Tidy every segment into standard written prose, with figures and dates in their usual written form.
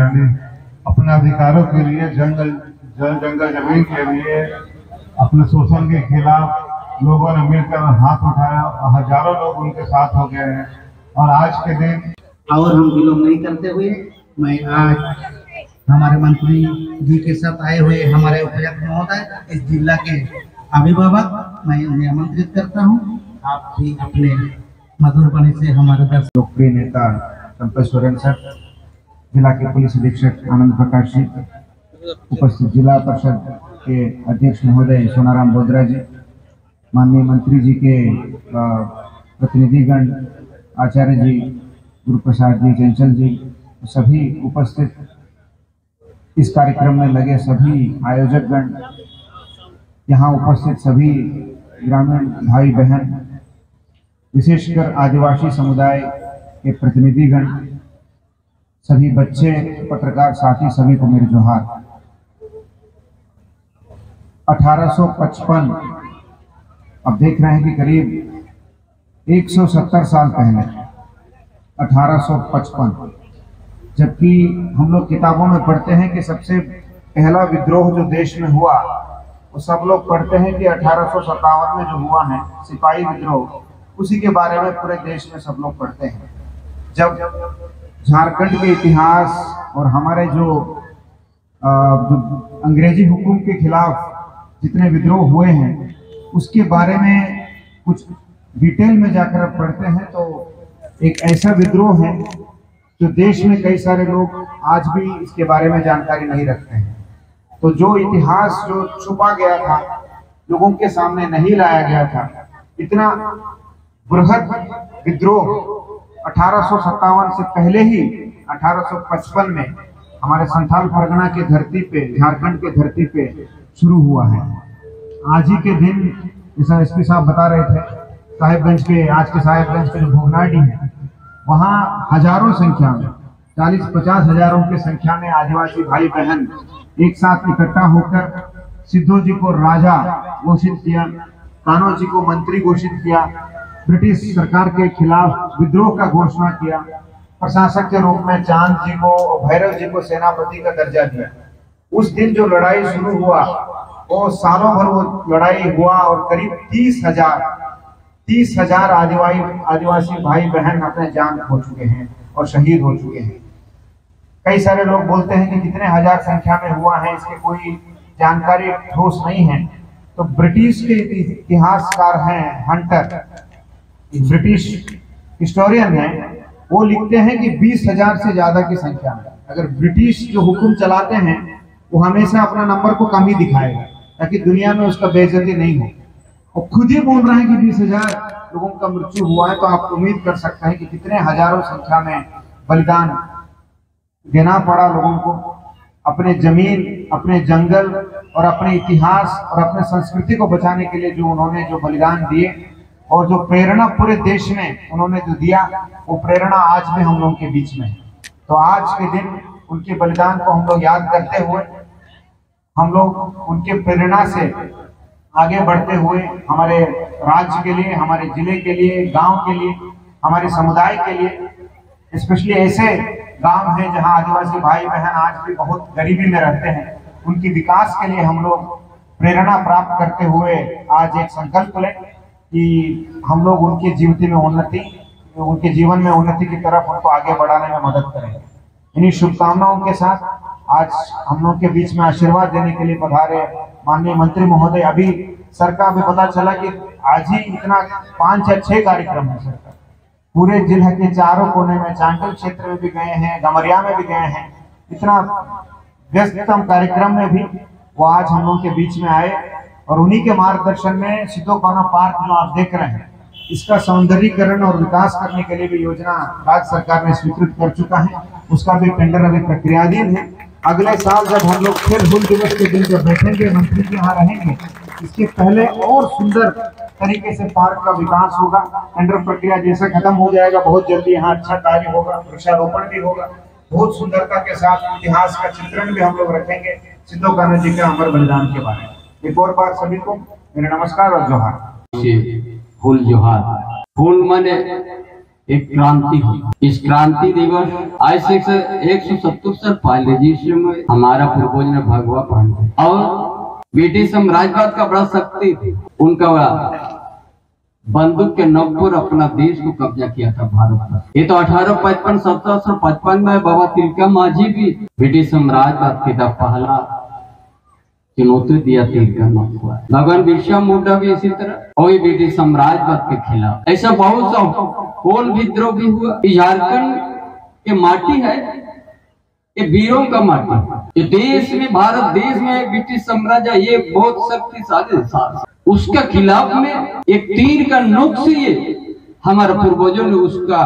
यानी अपने अधिकारों के लिए जंगल जमीन के लिए अपने शोषण के खिलाफ लोगों ने मिलकर हाथ उठाया और हजारों लोग उनके साथ हो गए हैं। और आज के दिन और हम विलोम नहीं करते हुए मैं आज हमारे मंत्री जी के साथ आए हुए हमारे उपायुक्त महोदय इस जिला के अभिभावक मैं उन्हें आमंत्रित करता हूं। आप भी अपने मधुर वाणी से हमारे दर्शक लोकप्रिय नेता संतोष सोरेन सर, जिला के पुलिस अधीक्षक आनंद प्रकाश जी, उपस्थित जिला परिषद के अध्यक्ष महोदय सोनाराम बोदरा जी, माननीय मंत्री जी के प्रतिनिधिगण, आचार्य जी, गुरु प्रसाद जी, चंचल जी, सभी उपस्थित इस कार्यक्रम में लगे सभी आयोजकगण, यहाँ उपस्थित सभी ग्रामीण भाई बहन, विशेषकर आदिवासी समुदाय के प्रतिनिधिगण, सभी बच्चे, पत्रकार साथी, सभी को मेरी जोहार। 1855, अब देख रहे हैं कि करीब 170 साल पहले 1855, जबकि हम लोग किताबों में पढ़ते हैं कि सबसे पहला विद्रोह जो देश में हुआ वो सब लोग पढ़ते हैं कि 1857 में जो हुआ है सिपाही विद्रोह, उसी के बारे में पूरे देश में सब लोग पढ़ते हैं। जब झारखंड के इतिहास और हमारे जो अंग्रेजी हुकूम के खिलाफ जितने विद्रोह हुए हैं उसके बारे में कुछ डिटेल में जाकर आप पढ़ते हैं तो एक ऐसा विद्रोह है जो देश में कई सारे लोग आज भी इसके बारे में जानकारी नहीं रखते हैं। तो जो इतिहास जो छुपा गया था, लोगों के सामने नहीं लाया गया था, इतना बृहद विद्रोह 1857 से पहले ही 1855 में हमारे संथाल परगना की धरती पे, झारखंड के धरती पे शुरू हुआ है। आज ही के दिन जैसा एसपी साहब बता रहे थे, साहेबगंज के, आज के साहेबगंज के जो भोगनाडी है, वहाँ हजारों संख्या में, 40-50 हजारों की संख्या में आदिवासी भाई बहन एक साथ इकट्ठा होकर सिद्धू जी को राजा घोषित किया, कान्हो जी को मंत्री घोषित किया, ब्रिटिश सरकार के खिलाफ विद्रोह का घोषणा किया, प्रशासक के रूप में चांद जी को और भैरव जी को सेनापति का दर्जा दिया। उस दिन जो लड़ाई शुरू हुआ वो सालों भर वो लड़ाई हुआ और करीब 30 हजार आदिवासी भाई बहन अपने जान खो चुके हैं और शहीद हो चुके हैं। कई सारे लोग बोलते हैं कि कितने हजार संख्या में हुआ है इसकी कोई जानकारी ठोस नहीं है। तो ब्रिटिश के इतिहासकार हैं हंटर, ब्रिटिश हिस्टोरियन है, वो लिखते हैं कि 20,000 से ज्यादा की संख्या में। अगर ब्रिटिश जो हुक्म चलाते हैं वो हमेशा अपना नंबर को कम ही दिखाएगा ताकि दुनिया में उसका बेइज्जती नहीं हो। वो खुद ही बोल रहे हैं कि 20,000 लोगों का मृत्यु हुआ है, तो आप उम्मीद कर सकते हैं कि कितने हजारों संख्या में बलिदान देना पड़ा लोगों को, अपने जमीन, अपने जंगल और अपने इतिहास और अपने संस्कृति को बचाने के लिए जो उन्होंने जो बलिदान दिए और जो प्रेरणा पूरे देश में उन्होंने जो दिया, वो प्रेरणा आज भी हम लोगों के बीच में है। तो आज के दिन उनके बलिदान को हम लोग याद करते हुए, हम लोग उनके प्रेरणा से आगे बढ़ते हुए हमारे राज्य के लिए, हमारे जिले के लिए, गांव के लिए, हमारे समुदाय के लिए, स्पेशली ऐसे गांव हैं जहां आदिवासी भाई बहन आज भी बहुत गरीबी में रहते हैं, उनके विकास के लिए हम लोग प्रेरणा प्राप्त करते हुए आज एक संकल्प लें कि हम लोग उनके उनके जीवन में उन्नति की तरफ उनको आगे बढ़ाने में मदद करेंगे। इन्हीं शुभकामनाओं के साथ आज हम लोग के बीच में आशीर्वाद देने के लिए पधारे माननीय मंत्री महोदय। अभी सर का भी पता चला कि आज ही इतना 5 या 6 कार्यक्रम है सर का, पूरे जिले के चारों कोने में, चांडल क्षेत्र में भी गए हैं, गमरिया में भी गए हैं, इतना व्यस्ततम कार्यक्रम में भी वो आज हम लोग के बीच में आए और उन्हीं के मार्गदर्शन में सिद्धू कान्हो पार्क जो आप देख रहे हैं, इसका सौंदर्यीकरण और विकास करने के लिए भी योजना राज्य सरकार ने स्वीकृत कर चुका है। उसका भी टेंडर अभी प्रक्रियाधीन है। अगले साल जब हम लोग फिर हुल दिवस के दिन जब बैठेंगे, मंत्री जी यहाँ रहेंगे, इसके पहले और सुंदर तरीके से पार्क का विकास होगा। टेंडर प्रक्रिया जैसे खत्म हो जाएगा, बहुत जल्दी यहाँ अच्छा कार्य होगा, वृक्षारोपण भी होगा, बहुत सुंदरता के साथ इतिहास का चित्रण भी हम लोग रखेंगे सिद्धू कान्हो जी के अमर बलिदान के बारे में। एक और बार सभी को मेरे नमस्कार और जोहार। फूल जोहार। फूल माने एक क्रांति हुई। इस क्रांति दिवस आज से 170 साल पहले जिसमें हमारा पूर्वज ने भगवा पहने और ब्रिटिश साम्राज्यवाद का बड़ा शक्ति थी, उनका बंदूक के नोक पर अपना देश को कब्जा किया था भारत पर। ये तो 1755 में बाबा तिलका माझी भी ब्रिटिश साम्राज्यवाद के पहला चुनौती दिया तिलका नोक पर। भगवान बिरसा मुंडा भी इसी तरह और ब्रिटिश साम्राज्यवाद के खिलाफ ऐसा बहुत सा कोल विद्रोह भी हुआ। झारखंड के माटी है ये वीरों का माटी। ये देश में भारत देश में ब्रिटिश साम्राज्य ये बहुत शक्तिशाली था, उसका खिलाफ में एक तीर का नोक से ये हमारे पूर्वजों ने उसका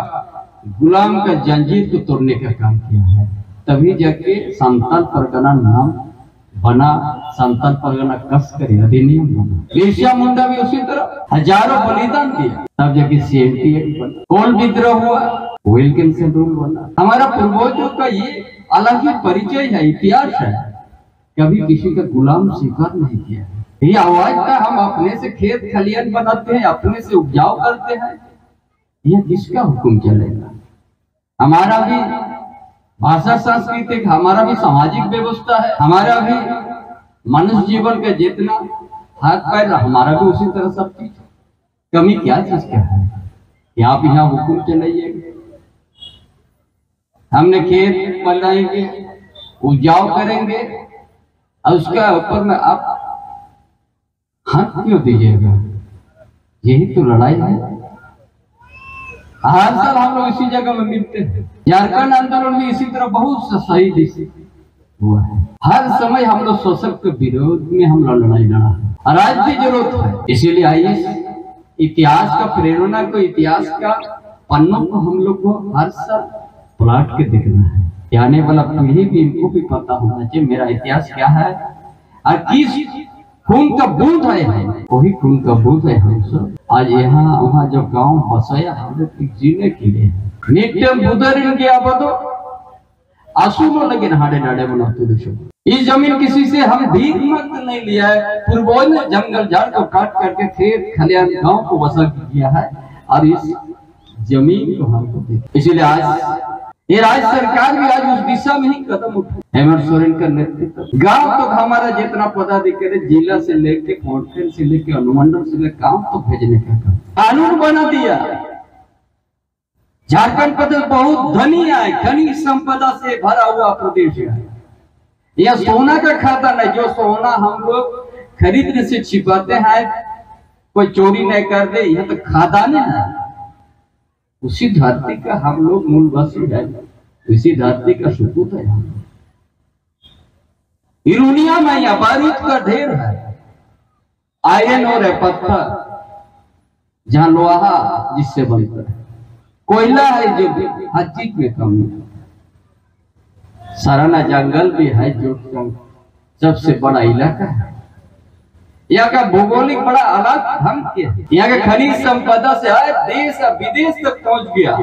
गुलाम का जंजीर को तोड़ने का काम किया है। तभी जाके संताल परगना नाम बना, संताल परगना कसकर अधिनियम बना। बिरसा मुंडा भी उसी तरह हजारों बलिदान दिया, तब जाके 78 बना। कोल विद्रोह हुआ, विल्किंसन रूल बना। हमारा पूर्वजों का ये अलग ही परिचय है, इतिहास है। कभी किसी का गुलाम स्वीकार नहीं किया। ये आवाज का हम अपने से खेत खलियान बनाते हैं, अपने से उपजाऊ करते हैं, यह किसका हुक्म चलेगा? हमारा भी भाषा सांस्कृतिक, हमारा भी सामाजिक व्यवस्था है, हमारा भी मनुष्य जीवन का जितना हाथ पैर हमारा भी उसी तरह सब चीज। कमी क्या चीज का है? आप यहाँ हुक्म चलाइएगा, हमने खेत बनाएंगे, उपजाऊ करेंगे और उसका ऊपर में आप हाथ क्यों दीजिएगा? यही तो लड़ाई है। हर साल हम लोग इसी जगह में मिलते हैं। झारखंड आंदोलन में इसी तरह बहुत शहीद हुआ है। हर समय हम लोग शोषण के विरोध में हम लोग लड़ाई लड़ा है। आज भी जरूरत है। इसीलिए आइए इतिहास का प्रेरणा को, इतिहास का पन्नों को हम लोग को हर साल पलट के देखना है। आने वाला पीढ़ी भी इनको भी पता होना चाहिए मेरा इतिहास क्या है और किस खून का बूंद है, वही खून का बूंद है हम सब। आज यहाँ वहाँ जो गांव बसाया हम लोग जीने के लिए नित्यम बुदरिन के आबादो आंसू लगे नहाड़े नाड़े बनाते देशों। ये जमीन किसी से हम भीख मत नहीं लिया है। पूर्वज ने जंगल झाड़ को काट करके खेत खलियान गांव को बसा किया है और इस जमीन को हमको दे। इसीलिए आज ये राज्य सरकार भी आज उस दिशा में ही कदम उठा। हेमंत सोरेन का नेतृत्व गांव तो हमारा जितना पदाधिकारी जिला से लेके कॉन्फ्रेंस से लेके अनुमंडल से लेके गांव तो भेजने का काम कानून बना दिया। झारखंड प्रदेश बहुत धनी है, खनिज संपदा से भरा हुआ प्रदेश है। यह सोना का खाता नहीं, जो सोना हम लोग खरीदने से छिपाते हैं कोई चोरी नहीं कर दे, यह तो खादान है। उसी धरती का हम लोग मूलवासी है, इसी धरती का सुपूत है। इरुनिया में या बारूद का ढेर है, आयरन और पत्थर जहां लोहा जिससे बनता है, कोयला है जो हर चीज में कम है। सराना जंगल भी है जो सबसे बड़ा इलाका है। यहाँ का भौगोलिक बड़ा अलग ढंग के है। यहाँ के खनिज संपदा से आए देश और विदेश तक पहुंच गया।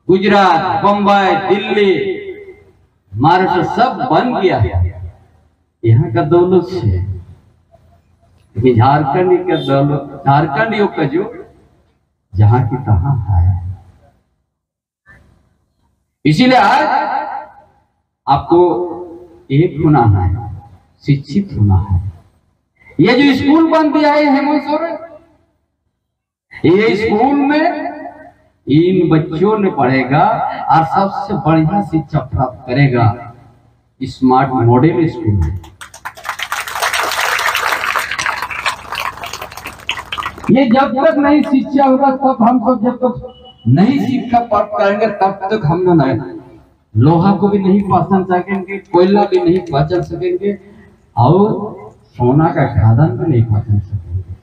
गुजरात, बम्बई, दिल्ली, महाराष्ट्र सब बन गया यहाँ का दौलत से। झारखंड का दौलत, झारखंडियों का जो जहां की तहां है। इसीलिए आज आपको एक होना है, शिक्षित होना है। ये जो स्कूल बन दिया है हेमंत सोरेन, ये स्कूल में इन बच्चों ने पढ़ेगा और सबसे बढ़िया शिक्षा प्राप्त करेगा। स्मार्ट मॉडल स्कूल है ये। जब तक नहीं शिक्षा होगा तब हम सब जब तक नहीं शिक्षा प्राप्त करेंगे तब तक हम लोग लोहा को भी नहीं पहचान सकेंगे, कोयला भी नहीं पहचान सकेंगे और सोना का खादान भी नहीं पहचान सकेंगे।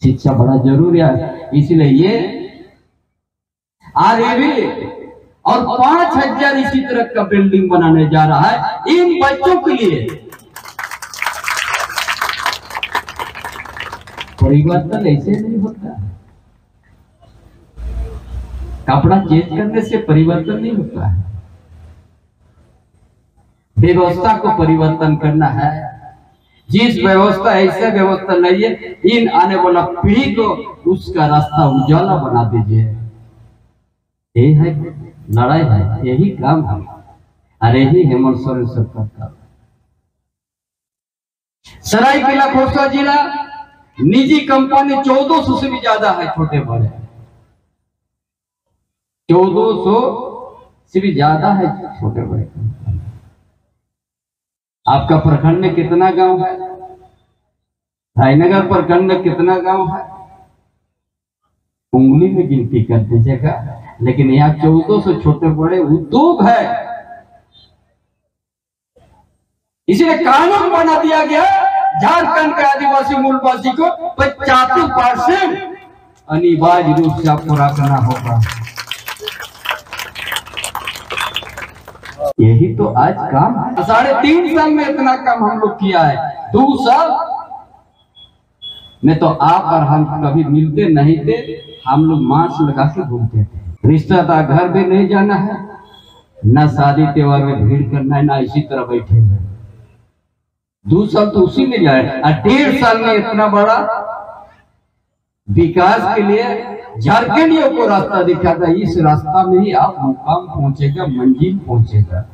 शिक्षा बड़ा जरूरी है। इसलिए ये आरएबी और 5000 इसी तरह का बिल्डिंग बनाने जा रहा है इन बच्चों के लिए। परिवर्तन ऐसे नहीं होता, कपड़ा चेंज करने से परिवर्तन नहीं होता है। व्यवस्था को परिवर्तन करना है, जिस व्यवस्था ऐसा व्यवस्था लाइए इन आने वाला पीढ़ी को उसका रास्ता उजाला बना दीजिए। यही है लड़ाई है, यही काम है, अरे ही हेमंत सोरेन सरकार का। सरायकेला खोरसा जिला निजी कंपनी 1400 से भी ज्यादा है, छोटे बड़े 1400 से भी ज्यादा है छोटे बड़े। आपका प्रखंड में कितना गांव है? रायनगर प्रखंड में कितना गांव है? उंगली में गिनती कर दीजिएगा। लेकिन यहाँ 1400 छोटे बड़े उद्योग है। इसलिए कानून बना दिया गया झारखंड के आदिवासी मूलवासी को 85% अनिवार्य रूप से पूरा करना होगा। यही तो आज काम है। 3.5 साल में इतना काम हम लोग किया है। 2 साल में तो आप और हम कभी मिलते नहीं थे, हम लोग मास्क लगा के घूमते थे। रिश्तेदार घर भी नहीं जाना है, न शादी त्योहार में भीड़ करना है, ना इसी तरह बैठे हैं। 2 साल तो उसी में जाए और 1.5 साल में इतना बड़ा विकास के लिए झारखंडियों को रास्ता दिखाता। इस रास्ता में ही आप मुकाम पहुंचेगा, मंजिल पहुंचेगा।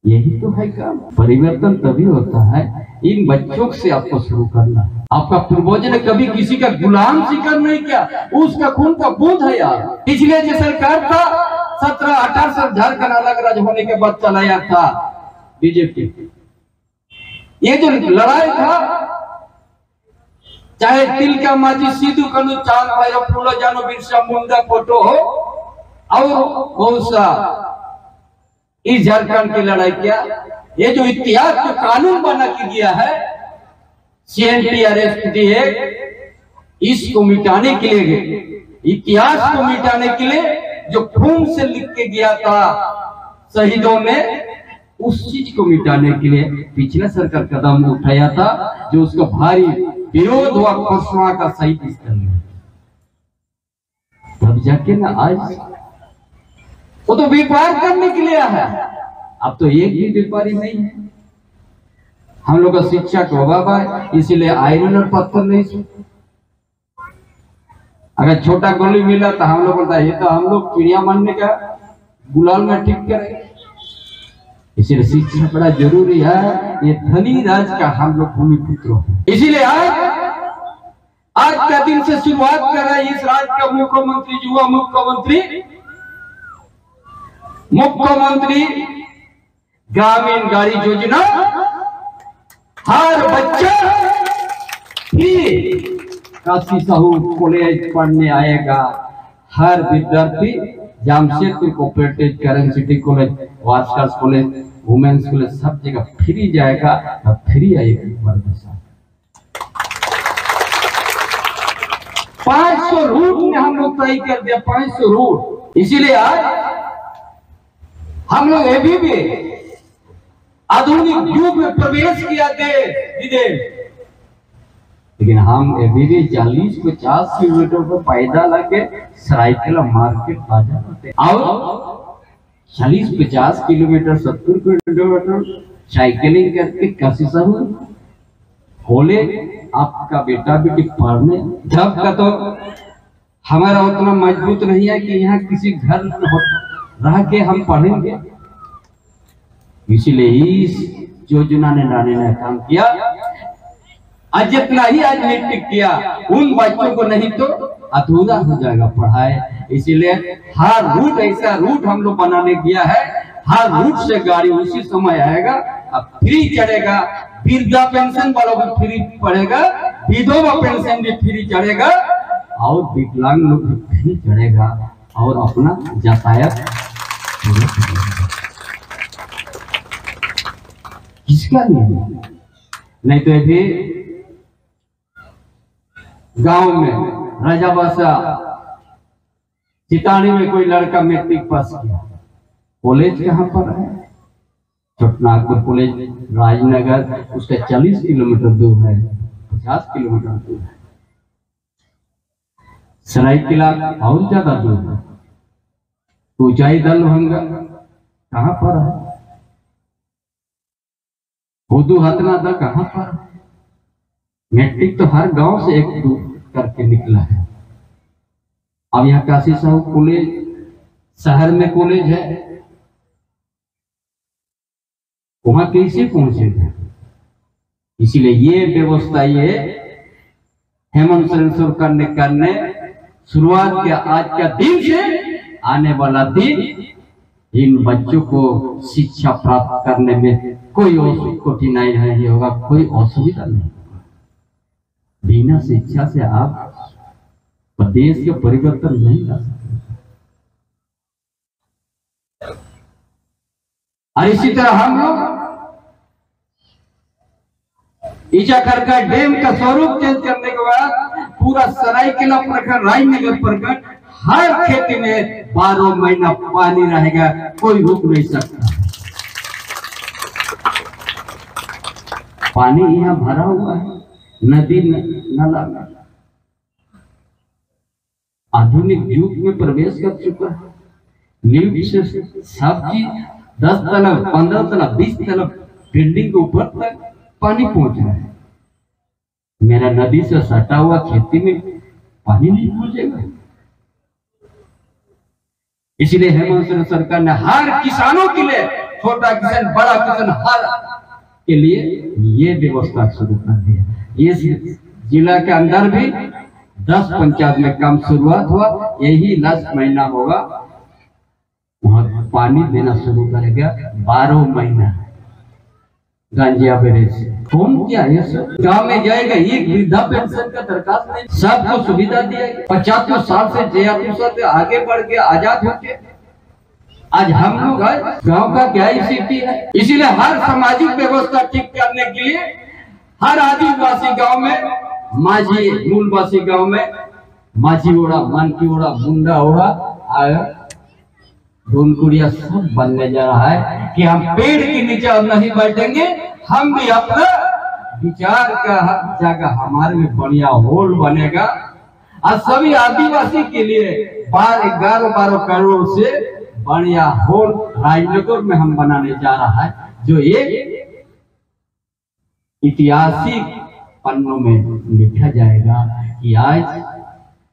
यही तो है काम। परिवर्तन तभी होता है इन बच्चों से आपको शुरू करना है। आपका पूर्वज ने कभी किसी का गुलाम शिकार नहीं किया, उसका खून का बूंद है यार। पिछले जो सरकार था 17-18 साल झारखंड अलग राज्य होने के बाद चलाया था बीजेपी। ये जो लड़ाई था, चाहे तिलका मांझी, सिद्धू कान्हू, चांद भैरव, फूलो जानो, बिरसा मुंडा फोटो हो और बहुत सा इस झारखंड की लड़ाई किया। ये जो इतिहास जो कानून बना के दिया है CNTRSD, इसको मिटाने के लिए, इतिहास को मिटाने के लिए जो खून से लिख के गया था शहीदों ने, उस चीज को मिटाने के लिए पिछला सरकार कदम उठाया था, जो उसका भारी विरोध हुआ खोरसवा का शहीद स्थल में। तब जाके ना आज वो तो व्यापार करने के लिए है। अब तो एक भी व्यापारी नहीं है। हम लोग का शिक्षा का अभाव है, इसीलिए आयरन और पत्थर नहीं। अगर छोटा गोली मिला तो हम लोग बोलता है ये तो हम लोग चिड़िया मारने का गुलाल में ठीक करेंगे। इसीलिए शिक्षा बड़ा जरूरी है। ये धनी राज का हम लोग भूमि पुत्र हैं। इसीलिए आज के दिन से शुरुआत कर रहे हैं इस राज्य का मुख्यमंत्री, युवा मुख्यमंत्री ग्रामीण गाड़ी योजना। हर बच्चा ही काशी साहू कॉलेज पढ़ने आएगा। हर विद्यार्थी Jamshedpur cooperative Karim city college, workers college, women's college, सब जगह फ्री जाएगा। अब फ्री आएगा वर्ग के साथ। 500 रूट में हम लोग तय कर दिया, 500 रूट। इसीलिए आज हम लोग अभी भी आधुनिक युग में प्रवेश किया विदेश, लेकिन हम अभी भी 40-50 किलोमीटर पर पैदल आके सरायकेला मार्केट बाजार होते और 40-50 किलोमीटर 70 किलोमीटर साइकिलिंग करके काशी साहू कॉलेज आपका बेटा बेटी पढ़ने। जब का तो हमारा उतना मजबूत नहीं है कि यहाँ किसी घर रह के हम पढ़ेंगे। इसीलिए इस योजना ने लाने ने काम किया। आज जितना ही आज निश्चित किया, उन बच्चों को नहीं तो अधूरा हो जाएगा पढ़ाई। इसीलिए हर रूट ऐसा रूट हम लोग बनाने किया है। हर रूट से गाड़ी उसी समय आएगा, अब फ्री चढ़ेगा। वृद्धा पेंशन वालों को फ्री पड़ेगा, विधवा पेंशन भी फ्री चढ़ेगा और विकलांग लोग भी फ्री चढ़ेगा और अपना यातायात किसका नहीं तो भी गांव में राजाबासा चितानी में कोई लड़का मैट्रिक पास किया, कॉलेज कहाँ पर है? छोटनागपुर कॉलेज राजनगर, उसका 40 किलोमीटर दूर है, 50 किलोमीटर दूर है। सरायकेला और ज्यादा दूर है। ऊंचाई दलभंगा कहाँ पर है? हुदू हतना कहाँ पर है? मैट्रिक तो हर गांव से एक दो करके निकला है। अब यहाँ काशी साहू कॉलेज शहर में कॉलेज है, वहां कैसे पहुंचेगा? इसीलिए ये व्यवस्था ये हेमंत सोरेन सरकार ने करने शुरुआत किया। आज का दिन से आने वाला दिन इन बच्चों को शिक्षा प्राप्त करने में कोई कठिनाई नहीं होगा, कोई असुविधा नहीं होगा। बिना शिक्षा से आप प्रदेश के परिवर्तन नहीं ला सकते। और इसी तरह हम लोग ईचाखर का डैम का स्वरूप चेंज करने के बाद पूरा सरायकेला प्रखंड, राजनगर प्रखंड, हर खेती में 12 महीना पानी रहेगा, कोई रुक नहीं सकता। पानी यहाँ भरा हुआ है नदी नाला में, आधुनिक युग में प्रवेश कर चुका है। लिफ्ट से सब चीज 10 तलब 15 तलब 20 तलब बिल्डिंग के ऊपर तक पानी पहुंच रहा है। मेरा नदी से सटा हुआ खेती में पानी नहीं पहुंचेगा। इसलिए हेमंत सोरेन सरकार ने हर किसानों के लिए, छोटा किसान बड़ा किसान हर के लिए ये व्यवस्था शुरू कर दी है। इस जिला के अंदर भी 10 पंचायत में काम शुरुआत हुआ, यही लास्ट महीना होगा वहां पानी देना शुरू करेगा। 12 महीना गांजिया बेरेज कौन क्या है सर? गांव में जाएगा, एक वृद्धा पेंशन का दरखास्त नहीं, सबको सुविधा दिया। 75 साल से जे आगे बढ़ के आजाद होके आज हम लोग गांव का क्या स्थिति है। इसीलिए हर सामाजिक व्यवस्था ठीक करने के लिए हर आदिवासी गांव में, माझी मूलवासी गांव में माझी ओढ़ा, मानकी ओढ़ा, मुंडा ओढ़ा, ढूंढकुड़िया सब बनने जा रहा है कि हम पेड़ के नीचे अब नहीं बैठेंगे, हम भी अपना विचार का जगह हमारे में बढ़िया हॉल बनेगा। और सभी आदिवासी के लिए 11-12 करोड़ से बढ़िया हॉल राजनगर में हम बनाने जा रहा है, जो एक ऐतिहासिक पन्नों में लिखा जाएगा कि आज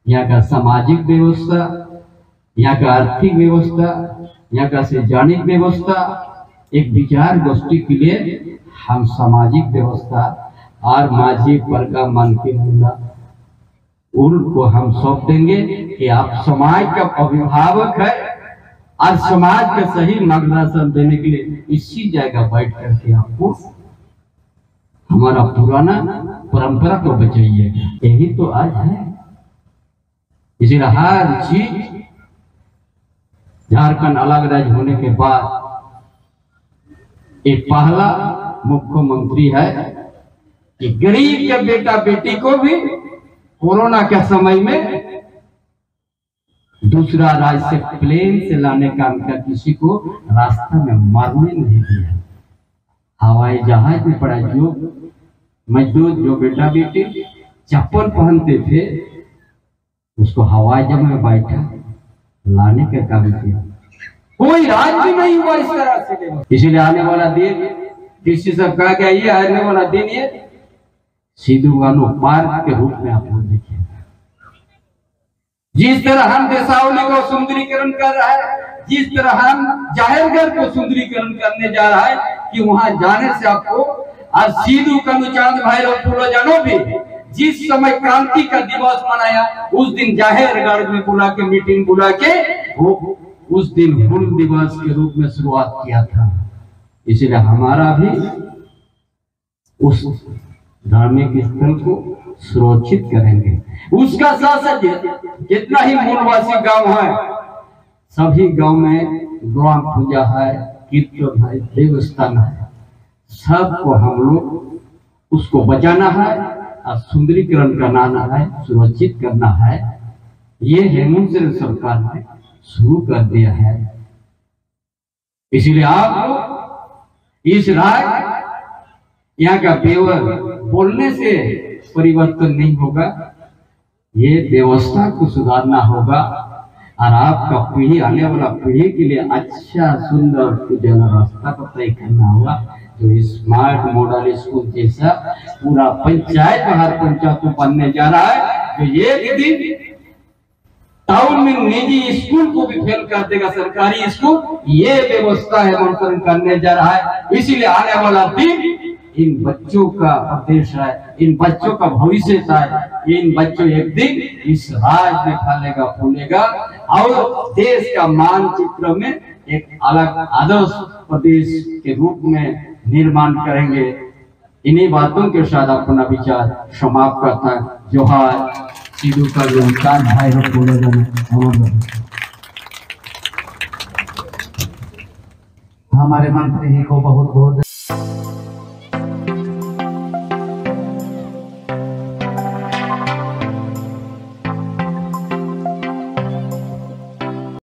यहाँ का सामाजिक व्यवस्था, यहाँ का आर्थिक व्यवस्था, यहाँ का शैक्षणिक व्यवस्था, एक विचार गोष्ठी के लिए हम सामाजिक व्यवस्था और माझी परगा मन के मुंडा उनको हम सौंप देंगे कि आप समाज का अभिभावक है और समाज का सही मार्गदर्शन देने के लिए इसी जगह बैठ करके आपको हमारा पुराना परंपरा को बचाइएगा। यही तो आज है। इसीलिए हर चीज झारखंड अलग राज्य होने के बाद एक पहला मुख्यमंत्री है कि गरीब के बेटा बेटी को भी कोरोना के समय में दूसरा राज्य से प्लेन से लाने का उनका किसी को रास्ता में मरने नहीं दिया। हवाई जहाज में पड़ा, जो मजदूर जो बेटा बेटी चप्पल पहनते थे उसको हवाई जहाज में बैठा लाने का काम किया। कोई राज भी नहीं हुआ इस तरह से। इसीलिए आने वाला दिन किसी से कहा गया, ये आने वाला दिन ये सिद्धू कान्हू पार्क के रूप में आप लोग देखिए। जिस तरह हम देसावली को सुंदरीकरण कर रहा है, जिस तरह हम जाहिरगढ़ को सुंदरीकरण करने जा रहा है कि वहां जाने से आपको आज सिद्धू कान्हू चांद भैरव फूलो जानो भी जिस समय क्रांति का दिवस मनाया उस दिन जाहिरगढ़ में बुला के मीटिंग बुला के वो उस दिन हुल दिवस के रूप में शुरुआत किया था। इसलिए हमारा भी उस धार्मिक स्थल को सुरक्षित करेंगे। उसका साथ साथ जितना ही मूलवासी गांव है सभी गांव में ग्राम पूजा है, कीर्तन है, देवस्थान है, सबको हम लोग उसको बचाना है और सुंदरीकरण कराना है, सुरक्षित करना है। ये हेमंत सोरेन सरकार ने शुरू कर दिया है। इसलिए आप इस राय यहाँ का पेवर बोलने से परिवर्तन नहीं होगा, ये व्यवस्था को सुधारना होगा और आपका पीढ़ी, आने वाला पीढ़ी के लिए अच्छा सुंदर रास्ता को तय करना होगा। तो स्मार्ट मॉडल स्कूल जैसा पूरा पंचायत में, हर पंचायत में बनने जा रहा है, जो एक दिन टाउन में निजी स्कूल को भी फेल कर देगा सरकारी स्कूल। ये व्यवस्था है मंत्रण करने जा रहा है। इसीलिए आने वाला दिन इन बच्चों का प्रदेश है, इन बच्चों का भविष्य है। इन बच्चों एक दिन इस राज्य में फलेगा फूलेगा और देश का मानचित्र में एक अलग आदर्श प्रदेश के रूप में निर्माण करेंगे। इन्हीं बातों के साथ अपना विचार समाप्त करता है। जोहार सिद्धू का योगदान भाई हमारे मंत्री जी को बहुत बहुत